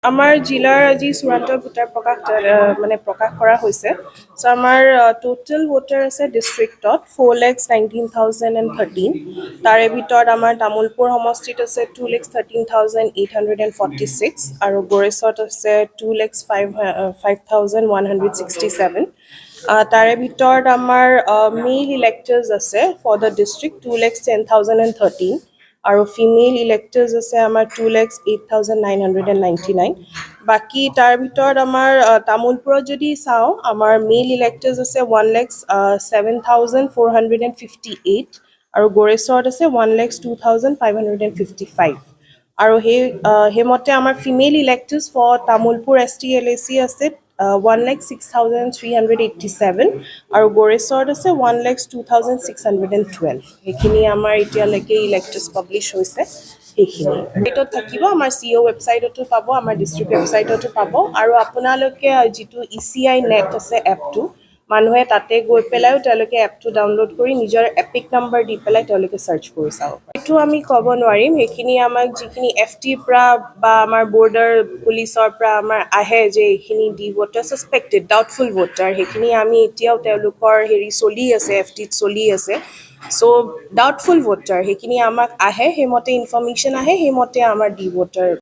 আমাৰ জিলাৰ আজি চূড়ান্ত ভোটাৰ প্ৰকাশ কৰা হৈছে। চ' আমাৰ টোটেল ভোটাৰ আছে ডিষ্ট্ৰিক্টত 4,19,013। তাৰে ভিতৰত আমাৰ তামোলপুৰ সমষ্টিত আছে 2,13,846 আৰু গড়েচত আছে 2,05,167। তাৰে ভিতৰত আমাৰ মেল ইলেক্টৰ্ছ আছে ফৰ দ্য ডিষ্ট্ৰিক্ট 2,10,013 আৰু ফিমেল ইলেক্টৰ্ছ আছে আমাৰ 2,08,999। বাকী তাৰ ভিতৰত আমাৰ তামোলপুৰত যদি চাওঁ আমাৰ মেল ইলেক্টৰ্ছ আছে 1,07,458 আৰু গড়েচৰত আছে 1,02,555 আৰু সেইমতে আমাৰ ফিমেল ইলেক্টৰ্ছ ফৰ তামোলপুৰ ST-LAC আছে 1,06,387 আৰু গড়েচৰত আছে 1,02,612। সেইখিনি আমাৰ এতিয়ালৈকে ইলেক্টৰ্ছ পাব্লিছ হৈছে। সেইখিনি ৱেবছাইটত থাকিব, আমাৰ CO ৱেবছাইটতো পাব, আমাৰ ডিষ্ট্ৰিক্ট ৱেবছাইটতো পাব আৰু আপোনালোকে যিটো ECI নেট আছে এপটো, মানুহে তাতে গৈ পেলাইও তেওঁলোকে এপটো ডাউনলোড কৰি নিজৰ এপিক নাম্বাৰ দি পেলাই তেওঁলোকে চাৰ্চ কৰি চাব পাৰে। এইটো আমি ক'ব নোৱাৰিম, সেইখিনি আমাক যিখিনি FTৰ পৰা বা আমাৰ বৰ্ডাৰ পুলিচৰ পৰা আমাৰ আহে যে এইখিনি ভোটাৰ ছাছপেক্টেড ডাউটফুল ভোটাৰ, সেইখিনি আমি এতিয়াও তেওঁলোকৰ চলি আছে, FTত চলি আছে। চ' ডাউটফুল ভোটাৰ সেইখিনি আমাক আহে, সেইমতে ইনফৰ্মেশ্যন আহে, সেইমতে আমাৰ ভোটাৰ